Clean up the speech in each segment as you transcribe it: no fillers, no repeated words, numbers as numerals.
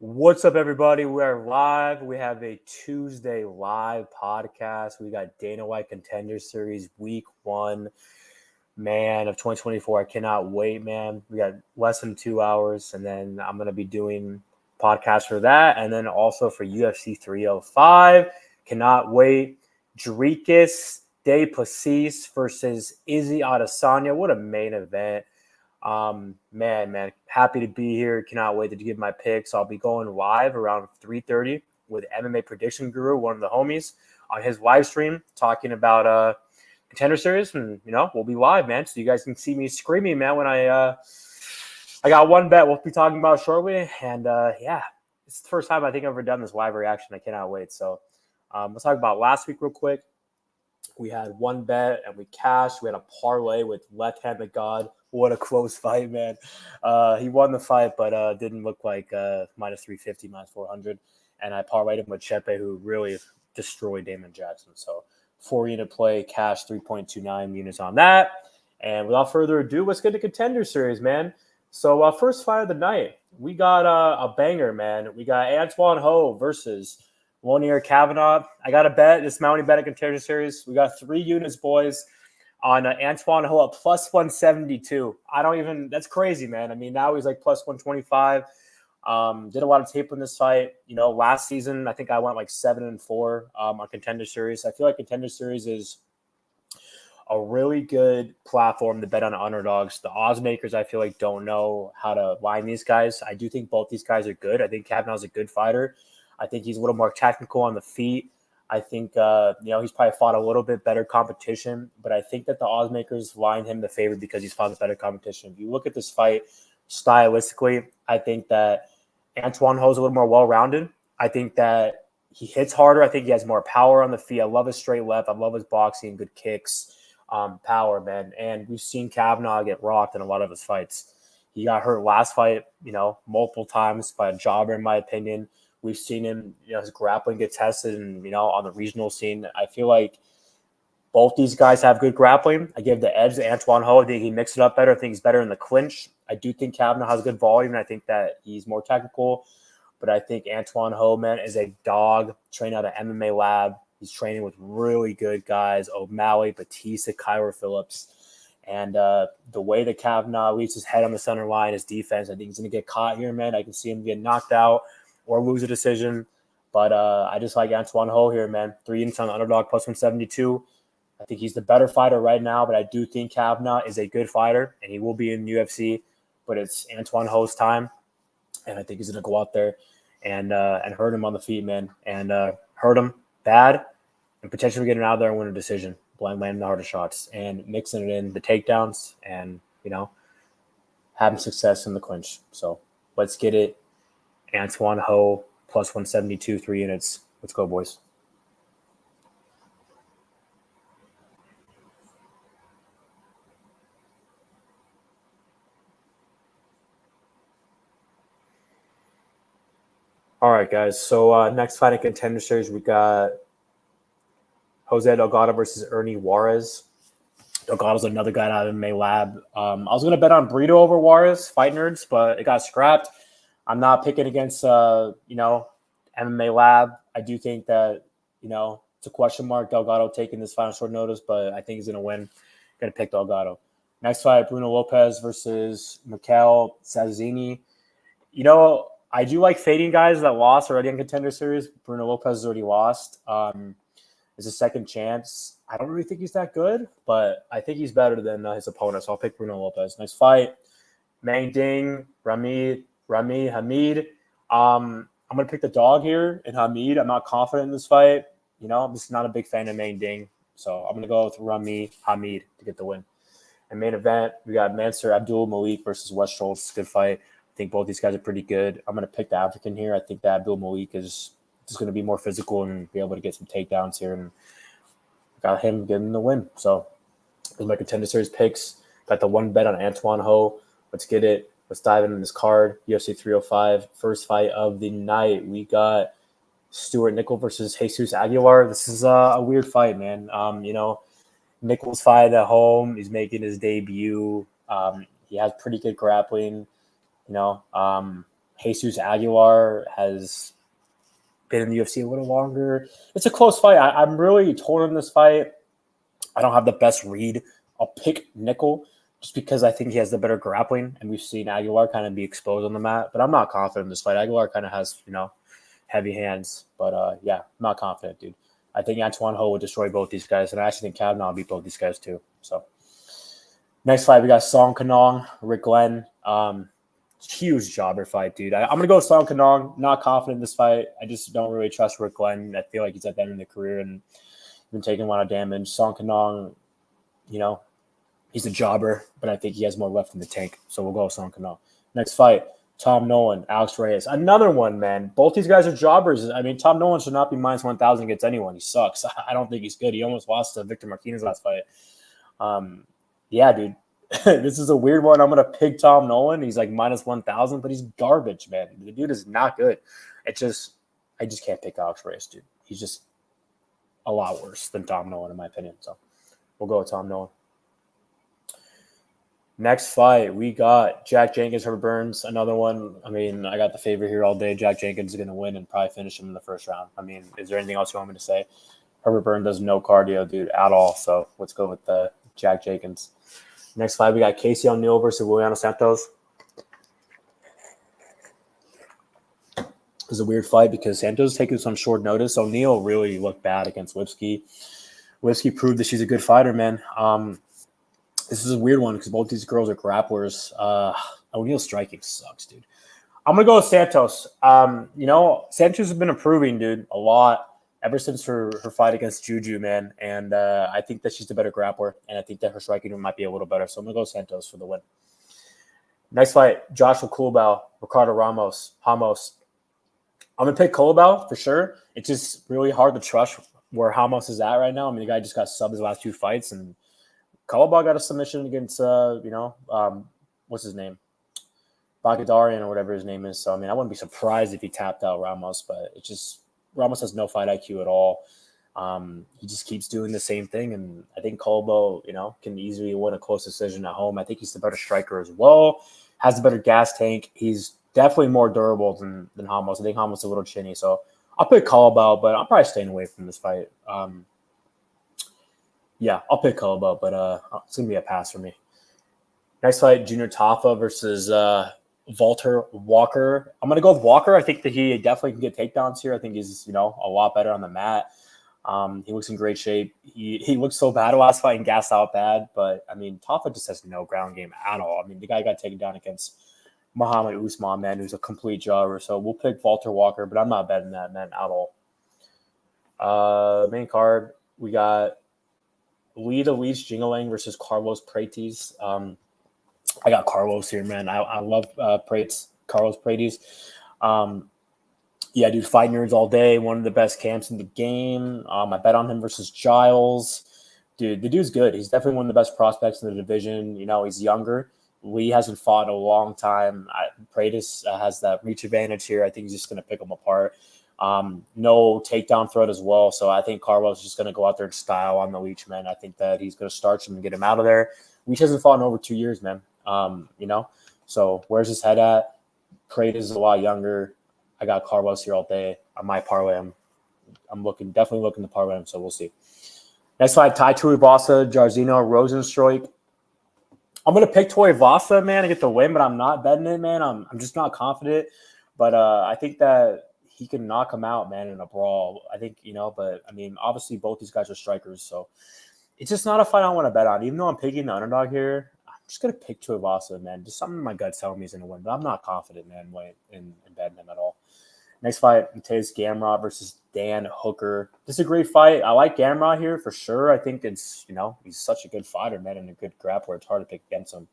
What's up, everybody? We are live. We have a Tuesday live podcast. We got Dana White Contender Series Week 1, man, of 2024. I cannot wait, man. We got less than 2 hours, and then I'm going to be doing podcasts for that, and then also for UFC 305. Cannot wait. Dricus Du Plessis versus Izzy Adesanya. What a main event. Man, happy to be here. Cannot wait to give my picks. I'll be going live around 3:30 with MMA Prediction Guru, one of the homies, on his live stream talking about Contender Series, and we'll be live, man. So you guys can see me screaming, man, when I got one bet we'll be talking about shortly, and yeah, it's the first time I think I've ever done this live reaction. I cannot wait. So let's talk about last week real quick. We had one bet and we cashed. We had a parlay with Left Hand of God. What a close fight, man. He won the fight, but didn't look like minus 350, minus 400. And I parlayed him with Chepe, who really destroyed Damon Jackson. So 4-unit play, cash 3.29 units on that. And without further ado, let's get to Contender Series, man. So first fight of the night, we got a banger, man. We got Kavanagh Ho versus Lonier Kavanagh. I got a bet, this mounting bet at Contender Series. We got 3 units, boys, on Kavanagh Ho at plus 172. That's crazy, man. I mean, now he's like plus 125. Did a lot of tape on this fight. Last season, I think I went like 7-4 on Contender Series. I feel like Contender Series is a really good platform to bet on underdogs. The odds makers, I feel like, don't know how to line these guys. I do think both these guys are good. I think Kavanagh's a good fighter. I think he's a little more technical on the feet. I think, he's probably fought a little bit better competition, but I think that the odds makers line him the favorite because he's fought a better competition. If you look at this fight stylistically, I think that Kavanagh Ho is a little more well-rounded. I think that he hits harder. I think he has more power on the feet. I love his straight left. I love his boxing, good kicks, power, man. And we've seen Kavanagh get rocked in a lot of his fights. He got hurt last fight, multiple times by a jobber, in my opinion. We've seen him, his grappling get tested and, on the regional scene. I feel like both these guys have good grappling. I give the edge to Kavanagh Ho. I think he mixed it up better. I think he's better in the clinch. I do think Kavanagh has good volume, and I think that he's more technical. But I think Kavanagh Ho, man, is a dog trained out of MMA Lab. He's training with really good guys, O'Malley, Batista, Kyra Phillips. And the way that Kavanagh leaves his head on the center line, his defense, I think he's going to get caught here, man. I can see him get knocked out or lose a decision. But I just like Kavanagh Ho here, man. 3 units on the underdog, plus 172. I think he's the better fighter right now, but I do think Kavanagh is a good fighter, and he will be in UFC. But it's Kavanagh Ho's time, and I think he's going to go out there and hurt him on the feet, man, and hurt him bad and potentially get him out there and win a decision, landing the hardest shots and mixing it in the takedowns and, having success in the clinch. So let's get it. Kavanagh Ho, plus 172, 3 units. Let's go, boys. All right, guys. So next fight in Contender Series, we got Jose Delgado versus Ernie Juarez. Delgado's another guy out of MMA Lab. I was going to bet on Brito over Juarez, Fight Nerds, but it got scrapped. I'm not picking against, MMA Lab. I do think that, it's a question mark, Delgado taking this fight on short notice, but I think he's going to win. Going to pick Delgado. Next fight, Bruno Lopes versus Nicoll Sazhiniani. I do like fading guys that lost already in Contender Series. Bruno Lopes has already lost. It's a second chance. I don't really think he's that good, but I think he's better than his opponent, so I'll pick Bruno Lopes. Next fight, Mang Ding, Rami Hamid. I'm going to pick the dog here in Hamid. I'm not confident in this fight. I'm just not a big fan of Mang Ding, so I'm going to go with Rami Hamid to get the win. And main event, we got Mansour Abdul-Malik versus Wes Schultz. Good fight. I think both these guys are pretty good. I'm going to pick the African here. I think that Abdul-Malik is just going to be more physical and be able to get some takedowns here. And got him getting the win. So those are my Contender Series picks. Got the one bet on Kavanagh Ho. Let's get it. Let's dive into this card. UFC 305, first fight of the night. We got Stuart Nicoll versus Jesus Aguilar. This is a weird fight, man. Nicoll's fight at home. He's making his debut. He has pretty good grappling. Jesus Aguilar has been in the UFC a little longer. It's a close fight. I'm really torn on this fight. I don't have the best read. I'll pick Nicoll just because I think he has the better grappling, and we've seen Aguilar kind of be exposed on the mat. But I'm not confident in this fight. Aguilar kind of has, heavy hands. But, yeah, I'm not confident, dude. I think Kavanagh Ho will destroy both these guys, and I actually think Kavanagh will beat both these guys too. So, next fight, we got Song Kanong, Rick Glenn. Huge jobber fight, dude. I'm going to go with Song Kanong. Not confident in this fight. I just don't really trust Rick Glenn. I feel like he's at the end of the career and been taking a lot of damage. Song Kanong, he's a jobber, but I think he has more left in the tank. So we'll go with Song Kanong. Next fight, Tom Nolan, Alex Reyes. Another one, man. Both these guys are jobbers. I mean, Tom Nolan should not be minus 1,000 against anyone. He sucks. I don't think he's good. He almost lost to Victor Martinez last fight. Yeah, dude. This is a weird one. I'm going to pick Tom Nolan. He's like minus 1,000, but he's garbage, man. The dude is not good. I just can't pick Alex Reyes, dude. He's just a lot worse than Tom Nolan, in my opinion. So we'll go with Tom Nolan. Next fight, we got Jack Jenkins, Herbert Burns, another one. I mean, I got the favorite here all day. Jack Jenkins is going to win and probably finish him in the first round. I mean, is there anything else you want me to say? Herbert Burns does no cardio, dude, at all. So let's go with Jack Jenkins. Next fight, we got Casey O'Neill versus Williano Santos. It's a weird fight because Santos is taking some short notice. O'Neill really looked bad against Lipsky. Lipsky proved that she's a good fighter, man. This is a weird one because both these girls are grapplers. O'Neill's striking sucks, dude. I'm going to go with Santos. Santos has been improving, dude, a lot ever since her fight against Juju, man. And I think that she's the better grappler, and I think that her striking might be a little better. So I'm going to go Santos for the win. Next fight, Joshua Culibao, Ricardo Ramos. I'm going to pick Culibao for sure. It's just really hard to trust where Ramos is at right now. I mean, the guy just got subbed his last two fights, and Culibao got a submission against, what's his name? Baghdadarian or whatever his name is. So, I mean, I wouldn't be surprised if he tapped out Ramos, but it's just Ramos has no fight IQ at all. He just keeps doing the same thing, and I think Culibao, can easily win a close decision at home. I think he's the better striker as well, has the better gas tank. He's definitely more durable than Ramos. I think Ramos is a little chinny, so I'll pick Culibao, but I'm probably staying away from this fight. Yeah, I'll pick Culibao, but it's going to be a pass for me. Next fight, Junior Tafa versus Walter Walker. I'm going to go with Walker. I think that he definitely can get takedowns here. I think he's, a lot better on the mat. He looks in great shape. He looked so bad last fight and gassed out bad, but, I mean, Tafa just has no ground game at all. I mean, the guy got taken down against Muhammad Usman, man, who's a complete jobber. So we'll pick Walter Walker, but I'm not betting that, man, at all. Main card, we got Lita Leach Jingliang versus Carlos Prates. I got Carlos here, man. I love Prates, Carlos Prates. Yeah, dude, fight nerds all day. One of the best camps in the game. I bet on him versus Giles. Dude, the dude's good. He's definitely one of the best prospects in the division. He's younger. Lee hasn't fought in a long time. Prates has that reach advantage here. I think he's just going to pick him apart. No takedown threat as well. So I think Carlos is just going to go out there and style on the Leach, man. I think that he's going to starch him and get him out of there. Leach hasn't fought in over 2 years, man. So where's his head at? Prates is a lot younger. I got Carlos here all day. I might parlay him. I'm definitely looking to parlay him, so we'll see. Next fight, Tuivasa, Jairzinho, Rozenstruik. I'm going to pick Tuivasa, man, to get the win, but I'm not betting it, man. I'm just not confident. But I think that he can knock him out, man, in a brawl. I think, but, I mean, obviously both these guys are strikers, so it's just not a fight I want to bet on. Even though I'm picking the underdog here, I'm just going to pick Tuivasa, man. Just something in my gut's telling me he's going to win, but I'm not confident, man, in betting him at all. Next fight, Mateusz Gamrot versus Dan Hooker. This is a great fight. I like Gamrot here for sure. I think it's, he's such a good fighter, man, and a good grappler. It's hard to pick against him.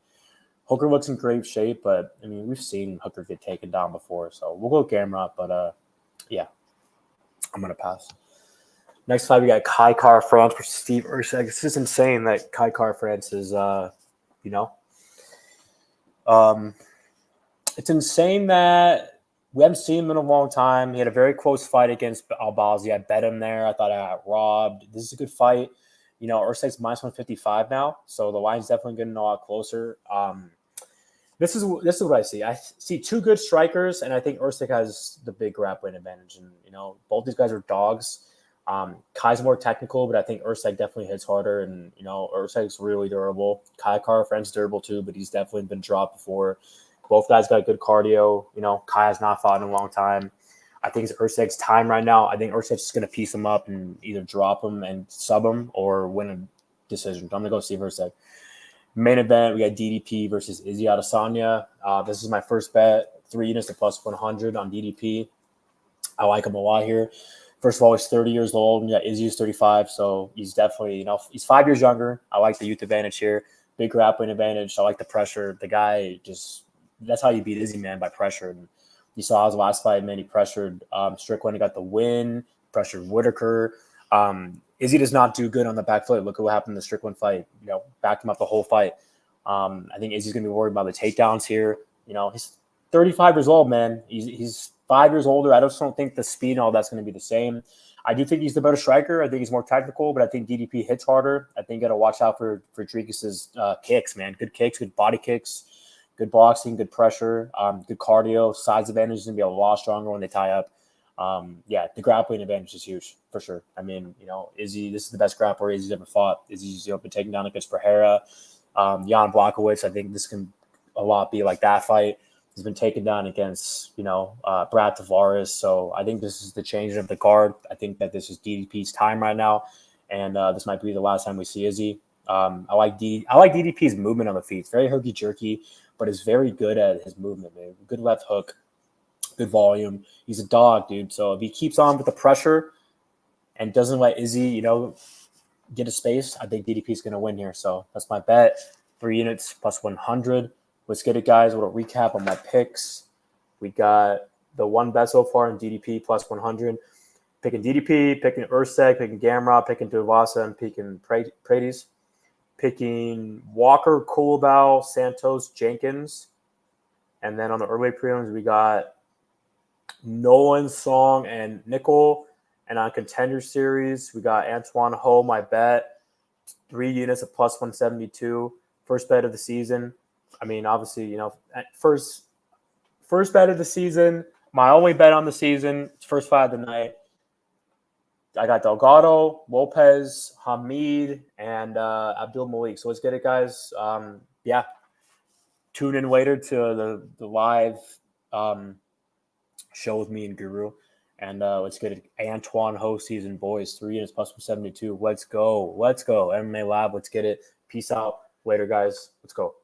Hooker looks in great shape, but, I mean, we've seen Hooker get taken down before, so we'll go with Gamrot, but, yeah, I'm going to pass. Next fight, we got Kai Kara France versus Steve Erceg. This is insane that Kai Kara France is, it's insane that we haven't seen him in a long time. He had a very close fight against Albazi. I bet him there. I thought I got robbed. This is a good fight. Erceg's minus 155 now, so the line's definitely getting a lot closer. This is what I see. I see two good strikers, and I think Erceg has the big grappling advantage. And both these guys are dogs. Kai's more technical, but I think Erceg definitely hits harder, and Erceg's really durable. Kai Kara-France's durable too, but he's definitely been dropped before. Both guys got good cardio. Kai has not fought in a long time. I think it's Erceg's time right now. I think Erceg's just going to piece him up and either drop him and sub him or win a decision. I'm going to go Steve Erceg. Main event, we got DDP versus Izzy Adesanya. This is my first bet, 3 units to plus 100 on DDP. I like him a lot here. First of all, he's 30 years old. Yeah, Izzy's 35, so he's definitely, he's 5 years younger. I like the youth advantage here. Big grappling advantage. I like the pressure. The guy that's how you beat Izzy, man, by pressure. And you saw his last fight, man, he pressured Strickland. He got the win, pressured Whitaker. Izzy does not do good on the back foot. Look at what happened in the Strickland fight. Backed him up the whole fight. I think Izzy's going to be worried about the takedowns here. He's 35 years old, man. He's 5 years older. I just don't think the speed and all that's going to be the same. I do think he's the better striker. I think he's more technical, but I think DDP hits harder. I think you got to watch out for Dricus's kicks, man. Good kicks, good body kicks, good boxing, good pressure, good cardio. Size advantage is going to be a lot stronger when they tie up. The grappling advantage is huge for sure. I mean, Izzy, this is the best grappler Izzy's ever fought. Izzy's been taken down against Pereira, Jan Blachowicz. I think this can a lot be like that fight. He's been taken down against, Brad Tavares. So I think this is the changing of the card. I think that this is DDP's time right now, and this might be the last time we see Izzy. I like DDP's movement on the feet. It's very herky jerky, but is very good at his movement, man. Good left hook. Good volume. He's a dog, dude. So if he keeps on with the pressure and doesn't let Izzy, get a space, I think DDP is going to win here. So that's my bet. 3 units plus 100. Let's get it, guys. A little recap on my picks. We got the one bet so far in DDP plus 100. Picking DDP, picking Erceg, picking Gamrot, picking Tuivasa, and picking Prates. Picking Walker, Culibao, Santos, Jenkins. And then on the early prelims, we got Nolan, Song, and Nicoll. And on Contender Series, we got Kavanagh Ho, my bet. 3 units at plus 172. First bet of the season. I mean, obviously, first bet of the season. My only bet on the season. First fight of the night. I got Delgado, Lopes, Hamid, and Abdul-Malik. So let's get it, guys. Tune in later to the live show with me and Guru. And let's get it. Kavanagh Ho season, boys. 3 units plus 172. Let's go. MMA Lab. Let's get it. Peace out. Later, guys. Let's go.